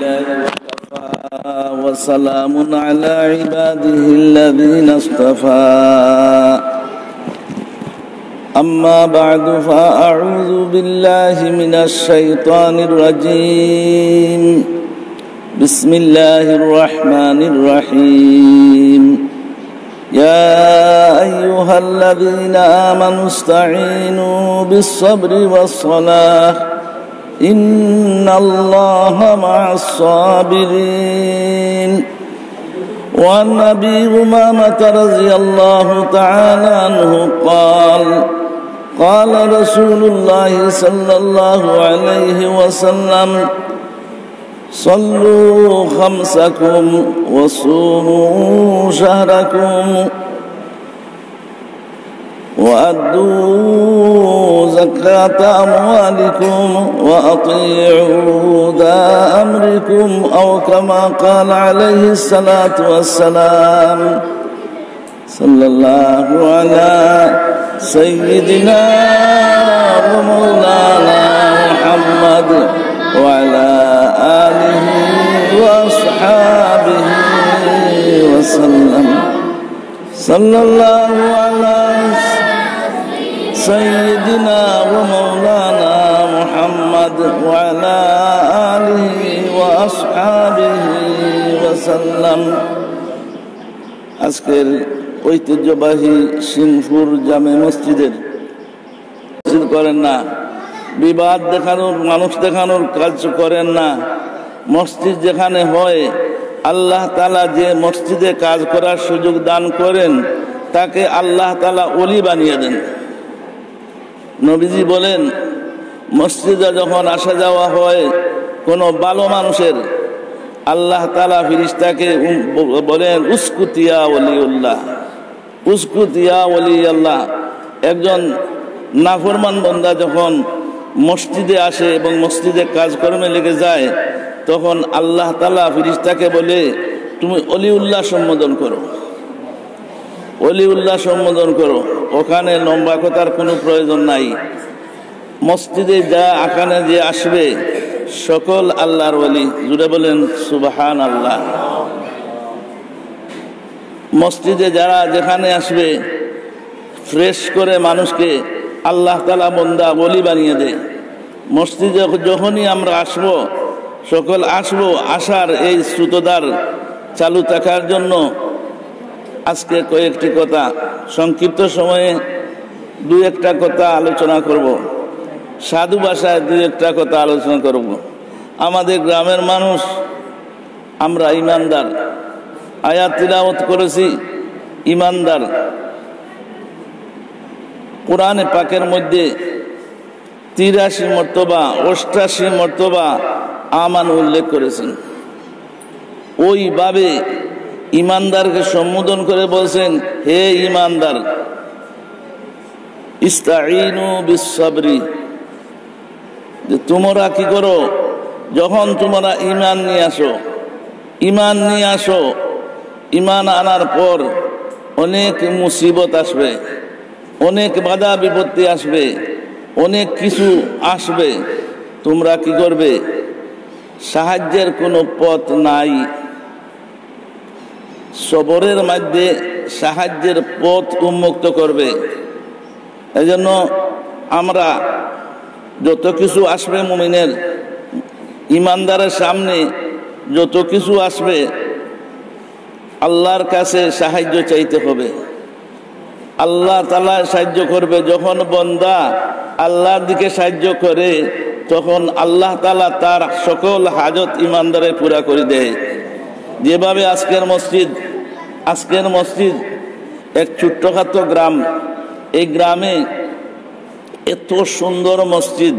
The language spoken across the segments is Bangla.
لله وكفى وسلام على عباده الذين اصطفى أما بعد فأعوذ بالله من الشيطان الرجيم بسم الله الرحمن الرحيم يا أيها الذين آمنوا استعينوا بالصبر والصلاة إن الله مع الصابرين وعن أبي أمامة رضي الله تعالى عنه قال قال رسول الله صلى الله عليه وسلم صلوا خمسكم وصوموا شهركم وأدوا زكاة أموالكم وأطيعوا ذا أمركم أو كما قال عليه الصلاة والسلام صلى الله على سيدنا ومولانا محمد وعلى آله وأصحابه وسلم صلى الله على سيدنا ومولانا محمد وعلى آله وأصحابه وسلم আজকের ঐতিহ্যবাহী সিংপুর জামে মসজিদের করেন না, বিবাদ দেখানোর মানুষ দেখানোর কাজ করেন না। মসজিদ যেখানে হয় আল্লাহ তাআলা যে মসজিদে কাজ করার সুযোগ দান করেন তাকে আল্লাহ তাআলা ওলি বানিয়ে দেন। নবীজি বলেন মসজিদে যখন আসা যাওয়া হয় কোনো ভালো মানুষের, আল্লাহ তাআলা ফেরেশতাকে বলেন উসকুতিয়া ওলিউল্লাহ, উসকুতিয়া ওলি আল্লাহ। একজন নাফরমান বান্দা যখন মসজিদে আসে এবং মসজিদে কাজকর্মে লেগে যায় তখন আল্লাহ তাআলা ফেরেশতাকে বলে তুমি অলিউল্লাহ সম্বোধন করো, অলিউল্লাহ সম্বোধন করো। ওখানে লম্বা কথার কোনো প্রয়োজন নাই। মসজিদে যা আখানে যে আসবে সকল আল্লাহর ওলি, জুড়ে বলেন সুবহানাল্লাহ। মসজিদে যারা যেখানে আসবে ফ্রেশ করে মানুষকে আল্লাহ তাআলা বান্দা ওলি বানিয়ে দেয়। মসজিদে যখনই আমরা আসব সকল আসবো, আসার এই শ্রুতদ্বার চালু থাকার জন্য আজকে কয়েকটি কথা সংক্ষিপ্ত সময়ে দুই একটা কথা আলোচনা করব। সাধু ভাষায় দুই একটা কথা আলোচনা করব। আমাদের গ্রামের মানুষ আমরা ইমানদার, আয়াত তিলাওয়াত করেছি ইমানদার। কোরআনে পাকের মধ্যে 83 মর্তবা 88 মর্তবা আমান উল্লেখ করেছেন। ওইভাবে ইমানদারকে সম্বোধন করে বলছেন হে ইমানদার, ইস্তাঈনু বিস-সাবরি, যে তোমরা কি করো যখন তোমরা ঈমান নিয়ে আসো, ঈমান নিয়ে আসো, ঈমান আনার পর অনেক মুসিবত আসবে, অনেক বাধা বিপত্তি আসবে, অনেক কিছু আসবে, তোমরা কি করবে? সাহায্যের কোনো পথ নাই, সবরের মধ্যে সাহায্যের পথ উন্মুক্ত করবে। এজন্য আমরা যত কিছু আসবে মুমিনের ইমানদারের সামনে যত কিছু আসবে আল্লাহর কাছে সাহায্য চাইতে হবে। আল্লাহ তাআলা সাহায্য করবে। যখন বান্দা আল্লাহর দিকে সাহায্য করে তখন আল্লাহ তাআলা তার সকল হাজত ইমানদারে পুরা করে দেয়। যেভাবে আজকের মসজিদ এক ছোট্টখাটো গ্রাম, এই গ্রামে এত সুন্দর মসজিদ,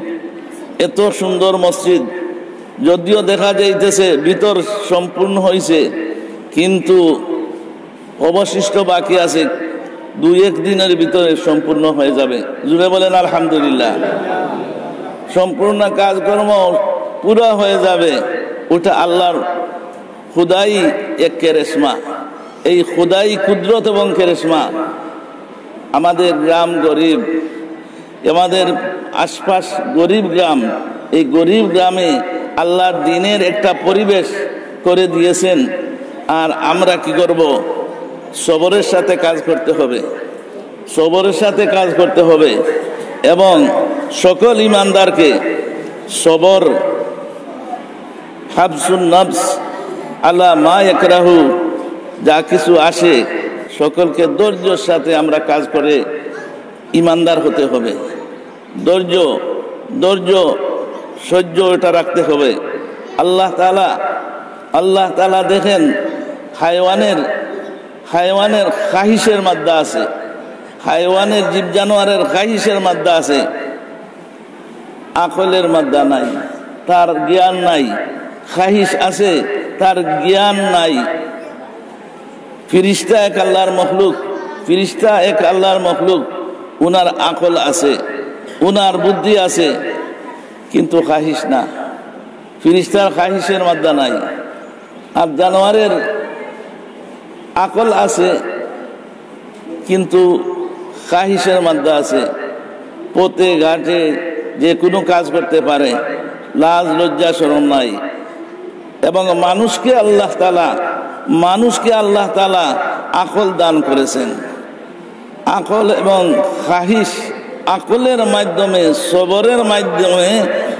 এত সুন্দর মসজিদ, যদিও দেখা যাইতেছে ভিতর সম্পূর্ণ হয়েছে কিন্তু অবশিষ্ট বাকি আছে, 2-1 দিনের ভিতরে সম্পূর্ণ হয়ে যাবে। জুড়ে বলেন আলহামদুলিল্লাহ। সম্পূর্ণ কাজকর্ম পুরা হয়ে যাবে। ওটা আল্লাহর খুদাই এক কেরেশমা, এই খুদাই কুদরত এবং কেরেশমা। আমাদের গ্রাম গরিব, আমাদের আশপাশ গরিব গ্রাম, এই গরিব গ্রামে আল্লাহর দ্বীনের একটা পরিবেশ করে দিয়েছেন। আর আমরা কি করব? সবরের সাথে কাজ করতে হবে, সবরের সাথে কাজ করতে হবে। এবং সকল ইমানদারকে সবর, হাবসুন নফস আলা মা ইয়াকরাহু, যা কিছু আসে সকলকে ধৈর্যের সাথে আমরা কাজ করে ইমানদার হতে হবে। ধৈর্য সহ্য এটা রাখতে হবে। আল্লাহ তাআলা দেখেন, হায়ওয়ানের খাহিসের মাদ্দা আছে, হায়ওয়ানের জীব জানোয়ারের খাহিসের মাদ্দা আছে, আকলের মাদ্দা নাই, তার জ্ঞান নাই। খাহিস আছে, তার জ্ঞান নাই। ফিরিস্তা এক আল্লাহর মখলুক, উনার আকল আছে, উনার বুদ্ধি আছে, কিন্তু খাহিস না। ফিরিস্তার খাহিসের মাদ্দা নাই। আর জানোয়ারের আকল আছে, কিন্তু খাহিসের মাদ্দা আছে। পথে ঘাটে যে কোনো কাজ করতে পারে, লাজ লজ্জা শরম নাই। এবং মানুষকে আল্লাহ তাআলা আকল দান করেছেন। আকল এবং খাহিস, আকলের মাধ্যমে, সবরের মাধ্যমে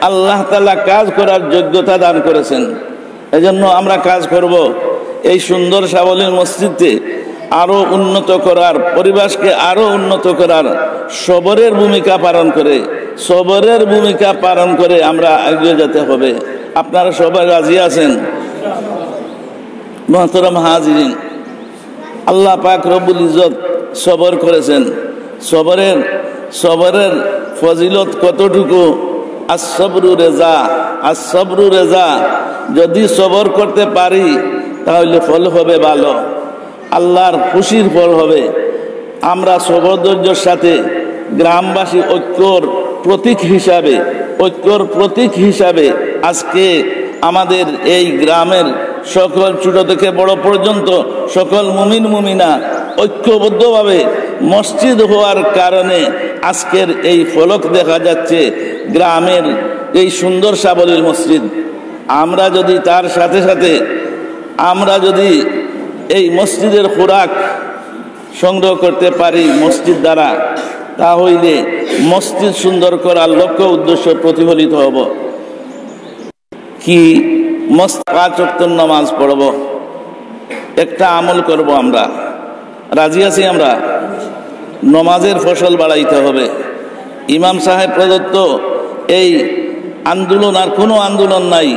আল্লাহ তাআলা কাজ করার যোগ্যতা দান করেছেন। এজন্য আমরা কাজ করব এই সুন্দর সাবলীল মসজিদে আরো উন্নত করার, পরিবেশকে আরো উন্নত করার, সবরের ভূমিকা পালন করে আমরা এগিয়ে যেতে হবে। আপনারা সবাই রাজি আছেন? মুহতারাম হাজিরিন, আল্লাহ পাক রব্বুল ইজ্জত সবর করেছেন। সবরের ফজিলত কতটুকু? আসবরু রেজা। যদি সবর করতে পারি তাহলে ফল হবে ভালো, আল্লাহর খুশির ফল হবে। আমরা সবর ধৈর্যের সাথে গ্রামবাসী ঐক্যর প্রতীক হিসাবে আজকে আমাদের এই গ্রামের সকল ছোট থেকে বড় পর্যন্ত সকল মুমিন মুমিনা ঐক্যবদ্ধভাবে মসজিদ হওয়ার কারণে আজকের এই ফলক দেখা যাচ্ছে, গ্রামের এই সুন্দর সাবলীল মসজিদ। আমরা যদি তার সাথে সাথে আমরা যদি এই মসজিদের খোরাক সংগ্রহ করতে পারি মসজিদ দ্বারা, তাহলে মসজিদ সুন্দর করার লক্ষ্য উদ্দেশ্য প্রতিফলিত হব। কি 5 ওয়াক্ত নামাজ পড়ব, একটা আমল করব আমরা। রাজি আছি আমরা? নমাজের ফসল বাড়াইতে হবে। ইমাম সাহেব প্রদত্ত এই আন্দোলন আর কোনো আন্দোলন নাই।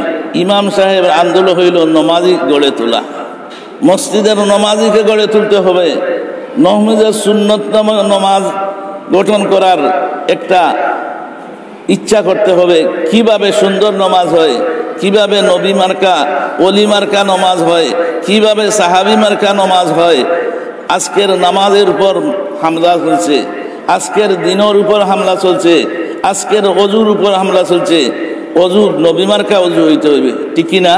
ইমাম সাহেবের আন্দোলন হইল নমাজি গড়ে তোলা, মসজিদের নমাজিকে গড়ে তুলতে হবে। নহমিজের সুন্নত নমাজ গঠন করার একটা ইচ্ছা করতে হবে। কিভাবে সুন্দর নমাজ হয়, কিভাবে নবী মার্কা ওলি মার্কা নমাজ হয়, কিভাবে সাহাবি মার্কা নমাজ হয়। আজকের নামাজের উপর হামলা চলছে, আজকের দিনের উপর হামলা চলছে, আজকের অজুর উপর হামলা চলছে। অজু নবী মার্কা অজু হইতে হইবে, ঠিক না?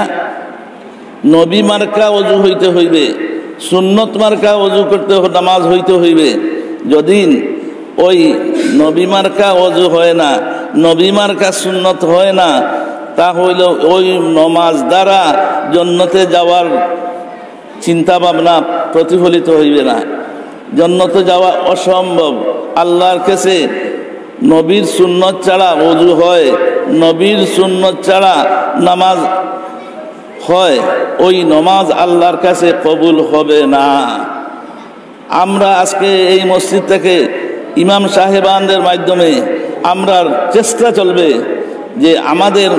নবী মার্কা অজু হইতে হইবে, সুন্নত মার্কা অজু করতে নামাজ হইতে হইবে। যদি ওই নবী মার্কা অজু হয় না, নবী মার্কা সুন্নত হয় না, তাহলে ওই নমাজ দ্বারা জান্নাতে যাওয়ার চিন্তা ভাবনা প্রতিফলিত হইবে না। জান্নাতে যাওয়া অসম্ভব। আল্লাহর কাছে নবীর সুন্নত ছাড়া ওযু হয়, নবীর সুন্নত ছাড়া নামাজ হয়, ওই নামাজ আল্লাহর কাছে কবুল হবে না। আমরা আজকে এই মসজিদ থেকে ইমাম সাহেবানদের মাধ্যমে আমরা চেষ্টা চলবে যে আমাদের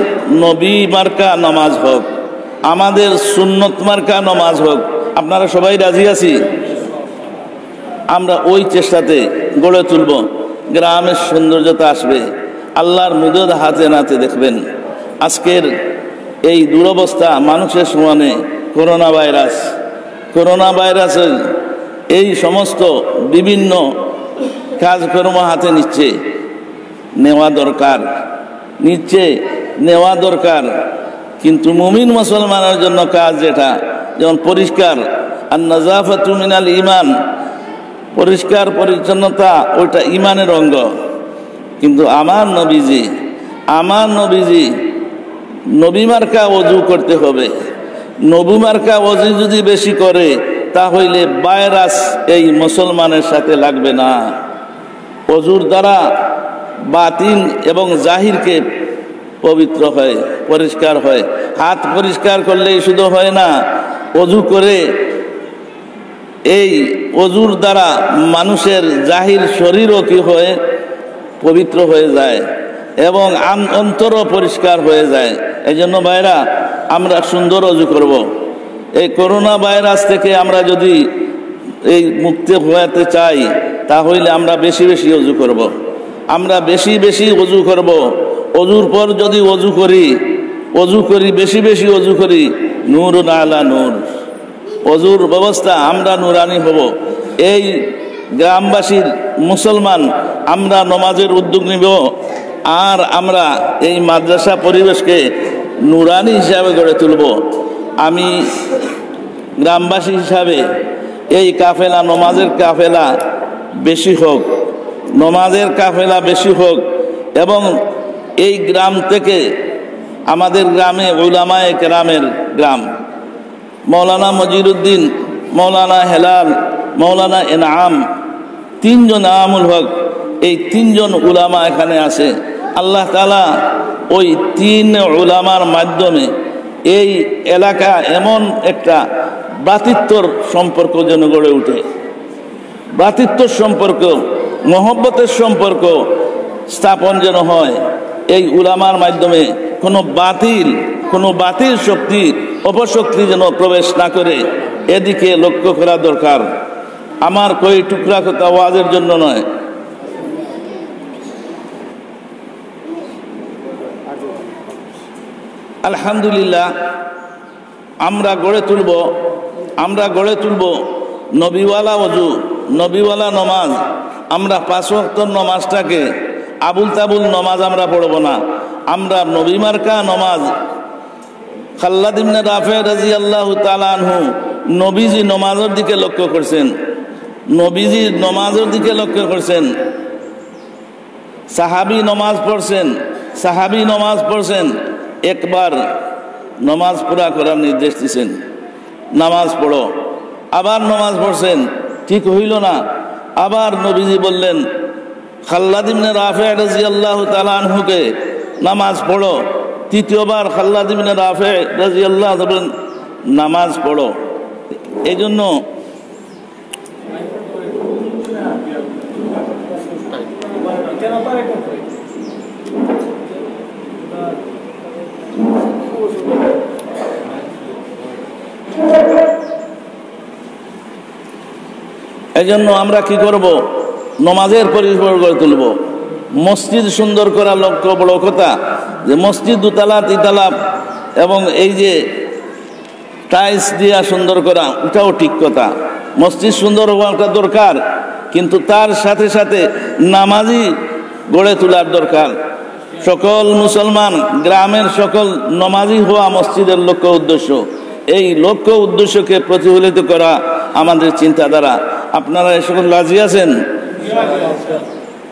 নবী মার্কা নামাজ হোক, আমাদের সুন্নত মার্কা নামাজ হোক। আপনারা সবাই রাজি আছি? আমরা ওই চেষ্টাতে গড়ে তুলব, গ্রামের সৌন্দর্যতা আসবে। আল্লাহর মুদত হাতে নাতে দেখবেন। আজকের এই দুরবস্থা মানুষের সমানে করোনা ভাইরাসের এই সমস্ত বিভিন্ন কাজকর্ম হাতে নেওয়া দরকার। কিন্তু মুমিন মুসলমানের জন্য কাজ যেটা, যেমন পরিষ্কার আর নাজাফাতু মিনাল ঈমান, পরিষ্কার পরিচ্ছন্নতা ওইটা ঈমানের অঙ্গ। কিন্তু আমার নবীজি নবী মার্কা ওযু করতে হবে। নবী মার্কা ওযু যদি বেশি করে তাহলে ভাইরাস এই মুসলমানের সাথে লাগবে না। ওযুর দ্বারা বাতিন এবং জাহিরকে পবিত্র হয়, পরিষ্কার হয়। হাত পরিষ্কার করলেই শুধু হয় না, ওযু করে এই ওযুর দ্বারা মানুষের জাহির শরীরও কি হয়, পবিত্র হয়ে যায় এবং অন্তরও পরিষ্কার হয়ে যায়। এই জন্য ভাইরা, আমরা সুন্দর ওযু করব। এই করোনা ভাইরাস থেকে আমরা যদি এই মুক্তি হতে চাই তাহলে আমরা বেশি বেশি ওযু করব। আমরা বেশি বেশি ওযু করব। ওযুর পর যদি ওযু করি বেশি বেশি ওযু করি, নূরুন আলা নূর, ওযুর ব্যবস্থা আমরা নুরানি হব। এই গ্রামবাসীর মুসলমান আমরা নমাজের উদ্যোগ নিব, আর আমরা এই মাদ্রাসা পরিবেশকে নুরানি হিসাবে গড়ে তুলব। আমি গ্রামবাসী হিসাবে এই কাফেলা, নমাজের কাফেলা বেশি হোক, নমাজের কাফেলা বেশি হোক এবং এই গ্রাম থেকে আমাদের গ্রামে উলামায়ে কেরামের গ্রাম, মৌলানা মজিরুদ্দিন, মৌলানা হেলাল, মৌলানা এনাম, তিনজন আয়ামুল হক, এই তিনজন উলামা এখানে আছে। আল্লাহ তাআলা ওই তিন উলামার মাধ্যমে এই এলাকা এমন একটা ভ্রাতৃত্বর সম্পর্ক যেন গড়ে ওঠে, ভ্রাতৃত্বর সম্পর্ক, মহব্বতের সম্পর্ক স্থাপন যেন হয়। এই উলামার মাধ্যমে কোনো বাতিল শক্তি, অপশক্তি যেন প্রবেশ না করে, এদিকে লক্ষ্য করা দরকার। আমার কই টুকরা কথা ওয়াজের জন্য নয়। আলহামদুলিল্লাহ, আমরা গড়ে তুলব নবীওয়ালা ওযু, নবীওয়ালা নমাজ। আমরা 5 ওয়াক্ত নমাজটাকে আবুল তাবুল নমাজ আমরা পড়ব না। আমরা নবী মার্কা নমাজ, খাল্লাদ ইবনে রাফি রাদিয়াল্লাহু তাআলা আনহু নবীজি নমাজের দিকে লক্ষ্য করছেন, নবীজি নমাজের দিকে লক্ষ্য করছেন। সাহাবী নমাজ পড়ছেন, একবার নমাজ পুরা করার নির্দেশ দিয়েছেন, নামাজ পড়ো। আবার নমাজ পড়ছেন, ঠিক হইল না, আবার নবীজি বললেন খাল্লাদ ইবনে রাফি রাদিয়াল্লাহু তাআলা আনহুকে নামাজ পড়ো। তৃতীয়বার খাল্লাদ ইবনে রাফি রাদিয়াল্লাহু তাআলা নামাজ পড়ো। এই জন্য আমরা কি করব, নমাজের পরিবেশ গড়ে তুলব। মসজিদ সুন্দর করা লক্ষ্য বড় কথা, যে মসজিদ দুতলা তিনতলা এবং এই যে টাইলস দিয়া সুন্দর করা, ওটাও ঠিক কথা। মসজিদ সুন্দর হওয়াটা দরকার, কিন্তু তার সাথে সাথে নামাজি গড়ে তোলার দরকার। সকল মুসলমান গ্রামের সকল নামাজি হওয়া মসজিদের লক্ষ্য উদ্দেশ্য। এই লক্ষ্য উদ্দেশ্যকে প্রতিফলিত করা আমাদের চিন্তাধারা। আপনারা এ সকল রাজি আছেন?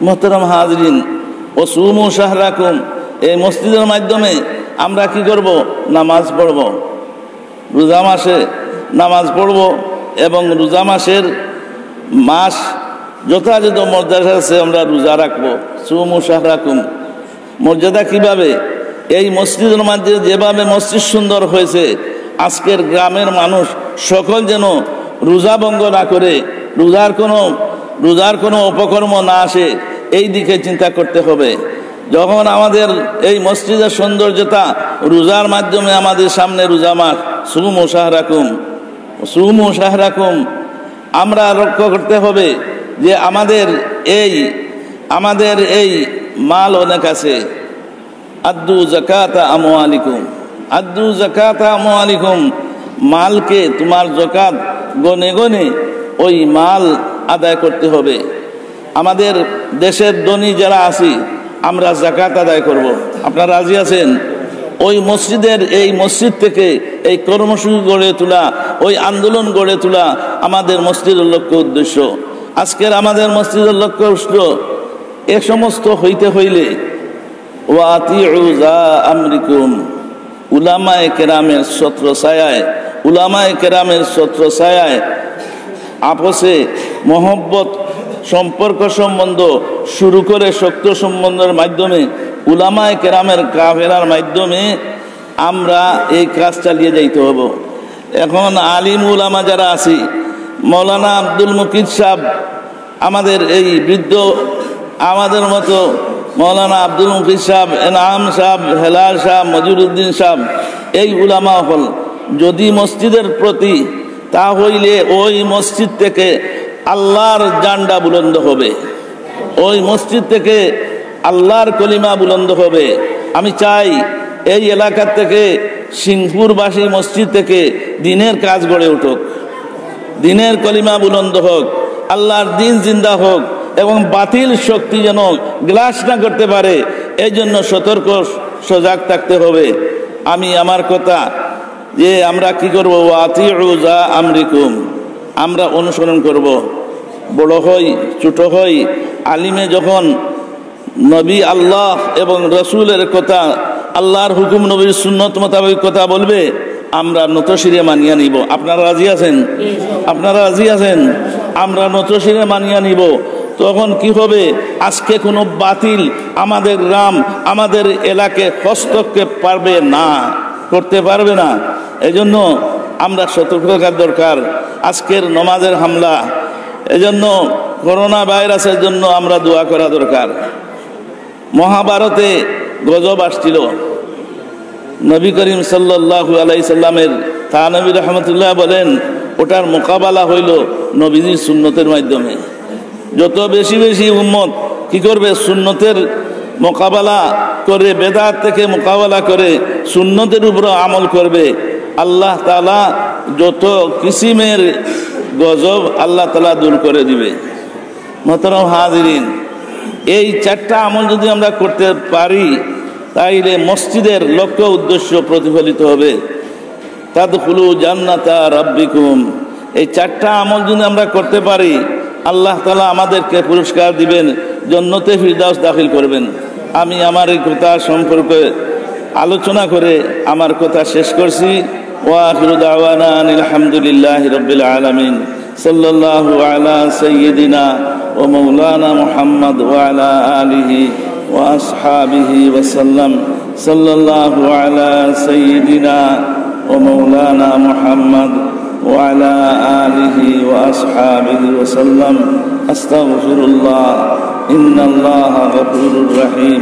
মুহতারাম হাজরিন, ও সুমু শাহরাকুম, এই মসজিদের মাধ্যমে আমরা কি করব, নামাজ পড়ব। রোজা মাসে নামাজ পড়ব এবং রোজা মাসের মাস যথাযথ মর্যাদা আছে আমরা রোজা রাখবো। সুমু শাহরাকুম, মর্যাদা কিভাবে? এই মসজিদের মাধ্যমে যেভাবে মসজিদ সুন্দর হয়েছে, আজকের গ্রামের মানুষ সকল যেন রোজা ভঙ্গ না করে, রোজার কোনো অপকর্ম না আসে, এই দিকে চিন্তা করতে হবে। যখন আমাদের এই মসজিদের সৌন্দর্যতা রোজার মাধ্যমে আমাদের সামনে রোজা মাস, সুমু শাহরাকুম, আমরা লক্ষ্য করতে হবে যে আমাদের এই মাল অনেক আছে। আদ্দু যাকাতা আমওয়ালিকুম, মালকে তোমার যাকাত গনে গনে ওই মাল আদায় করতে হবে। আমাদের দেশের ধনী যারা আছি আমরা যাকাত আদায় করব। আপনারা রাজি আছেন? ওই মসজিদ থেকে এই কর্মসূচি গড়ে তোলা, ওই আন্দোলন গড়ে তোলা আমাদের মসজিদের লক্ষ্য উদ্দেশ্য। আজকের আমাদের মসজিদের লক্ষ্য উদ্দেশ্য এ সমস্ত হইতে হইলে ওয়াতিউ যা আমরিকুম, উলামায়ে কেরামের ছত্রছায়ায় আপসে মহব্বত সম্পর্ক সম্বন্ধ শুরু করে শক্ত সম্বন্ধের মাধ্যমে উলামায়ে কেরামের কাফেলার মাধ্যমে আমরা এই কাজ চালিয়ে যাইতে হব। এখন আলিম উলামা যারা আছি, মৌলানা আব্দুল মুকিদ সাহেব, আমাদের এই বৃদ্ধ আমাদের মতো মৌলানা আব্দুল মুকিদ সাহেব, এনাম সাহেব, হেলাল সাহেব, মজিরুদ্দিন সাহেব, এই উলামা হল যদি মসজিদের প্রতি, তা হইলে ওই মসজিদ থেকে আল্লাহর জান্ডা বুলন্দ হবে, ওই মসজিদ থেকে আল্লাহর কলিমা বুলন্দ হবে। আমি চাই এই এলাকার থেকে সিংপুরবাসী মসজিদ থেকে দিনের কাজ গড়ে উঠুক, দিনের কলিমা বুলন্দ হোক, আল্লাহর দিন জিন্দা হোক এবং বাতিল শক্তি যেন গ্লাস না করতে পারে, এই জন্য সতর্ক সজাগ থাকতে হবে। আমি আমার কথা যে আমরা কি করব, ওয়াতিউ যা আমরিকুম, আমরা অনুসরণ করব। বড় হই ছোট হই, আলিমে যখন নবী আল্লাহ এবং রসুলের কথা, আল্লাহর হুকুম নবীর সুন্নত মোতাবেক কথা বলবে, আমরা নতশিরে মানিয়ে নিব। আপনারা রাজি আছেন? আপনারা রাজি আছেন? আমরা নতশিরে মানিয়ে নিব। তখন কি হবে, আজকে কোনো বাতিল আমাদের গ্রাম, আমাদের এলাকায় হস্তক্ষেপ পারবে না, করতে পারবে না। এজন্য আমরা সতর্ক থাকার দরকার। আজকের নমাজের হামলা, এজন্য করোনা ভাইরাসের জন্য আমরা দোয়া করা দরকার। মহাভারতে গজব আসছিল, নবী করিম সাল্লাল্লাহু আলাইহি সাল্লামের থানবী রহমতুল্লাহ বলেন, ওটার মোকাবেলা হইল নবীজির সুন্নতের মাধ্যমে। যত বেশি বেশি উম্মত কি করবে, সুন্নতের মোকাবেলা করে, বেদাত থেকে মোকাবেলা করে সুন্নতের উপর আমল করবে, আল্লাহ তাআলা যত কিসিমের গজব আল্লাহ তাআলা দূর করে দিবে। মোহতারাম হাজিরিন, এই চারটা আমল যদি আমরা করতে পারি, তাইলে মসজিদের লক্ষ্য উদ্দেশ্য প্রতিফলিত হবে। তাদখুলু জান্নাতা রাব্বিকুম, এই চারটা আমল যদি আমরা করতে পারি, আল্লাহ তাআলা আমাদেরকে পুরস্কার দিবেন, জান্নাতে ফিরদাউস দাখিল করবেন। আমি আমার এই কথা সম্পর্কে আলোচনা করে আমার কথা শেষ করছি। ওয়া আখিরু দাওয়ানা আনিল হামদুলিল্লাহি রাব্বিল আলামিন। সাল্লাল্লাহু আলা সাইয়্যিদিনা ওয়া মাওলানা মুহাম্মদ ওয়া আলা আলিহি ওয়া আসহাবিহি ওয়া সাল্লাম। সাল্লাল্লাহু আলা সাইয়্যিদিনা ওয়া মাওলানা মুহাম্মদ ওয়া আলা আলিহি ওয়া আসহাবিহি ওয়া সাল্লাম। আস্তাগফিরুল্লাহ, ইন্নাল্লাহা গফুরুর রহিম।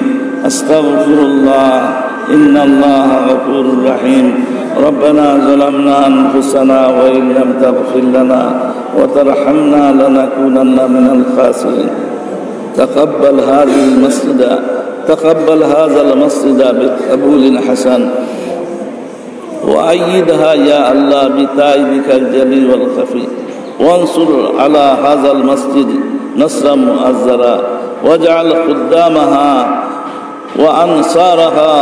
আস্তাগফিরুল্লাহ, ইন্নাল্লাহা গফুরুর রহিম। ربنا ظلمنا أنفسنا وإن لم تغفر لنا وترحمنا لنكونن من الخاسرين. تقبل هذا المسجد بقبول حسن، وأيدها يا الله بتائبك الجلي والخفي، وانصر على هذا المسجد نصرا مؤزرا، واجعل خدامها وأنصارها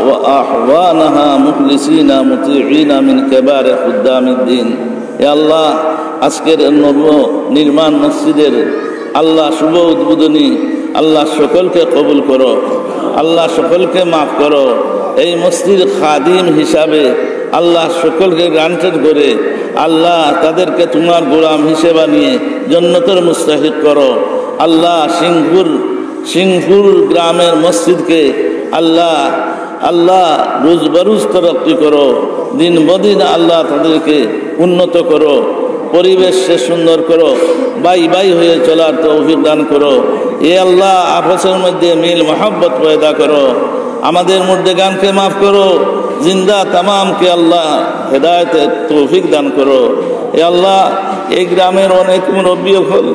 وأحوانها مخلصين مطيعين من كبار خدام الدين. يا الله আজকের নব নির্মাণ মসজিদের আল্লাহ শুভ উদ্বোধনী, আল্লাহ সকলকে কবুল করো, আল্লাহ সকলকে মাফ করো। এই মসজিদ খাদিম হিসাবে আল্লাহ সকলকে গ্রান্টেড করে আল্লাহ তাদেরকে তোমার গোলাম হিসেবে নিয়ে জান্নাতের মুস্তাহিক করো। আল্লাহ সিংপুর গ্রামের মসজিদকে আল্লাহ রোজ বরোজ তরক্কি করো, দিন বদিন আল্লাহ তাদেরকে উন্নত করো, পরিবেশকে সুন্দর করো, বাই হয়ে চলার তৌফিক দান করো। এ আল্লাহ আপসের মধ্যে মিল মহব্বত পয়দা করো, আমাদের মধ্যে গানকে মাফ করো, জিন্দা তামামকে আল্লাহ হেদায়েতের তৌফিক দান করো। এ আল্লাহ এই গ্রামের অনেক মুরব্বী হল,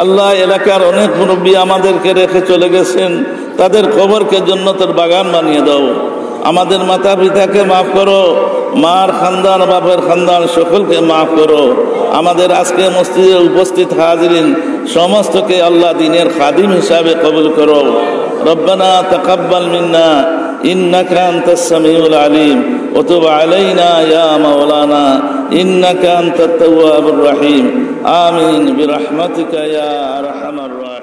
আল্লাহ এলাকার অনেক মুরব্বী আমাদেরকে রেখে চলে গেছেন, তাদের কবরকে জান্নাতের বাগান বানিয়ে দাও। আমাদের মাতা পিতাকে মাফ করো, মার খানদান বাপের খানদান সকলকে মাফ করো। আমাদের আজকে মসজিদে উপস্থিত হাজিরিন সমস্তকে আল্লাহ দিনের খাদিম হিসাবে কবুল করো। রব্বানা তাকাব্বাল মিন্না ইন্নাকা আনতাস সামিউল আলিম ওয়া তুব আলাইনা ইয়া মাওলানা ইন্নাকা আনতাত তাওয়াবুর রহিম। আমিন বিরহমাতিকা ইয়া আরহামার রাহিমিন।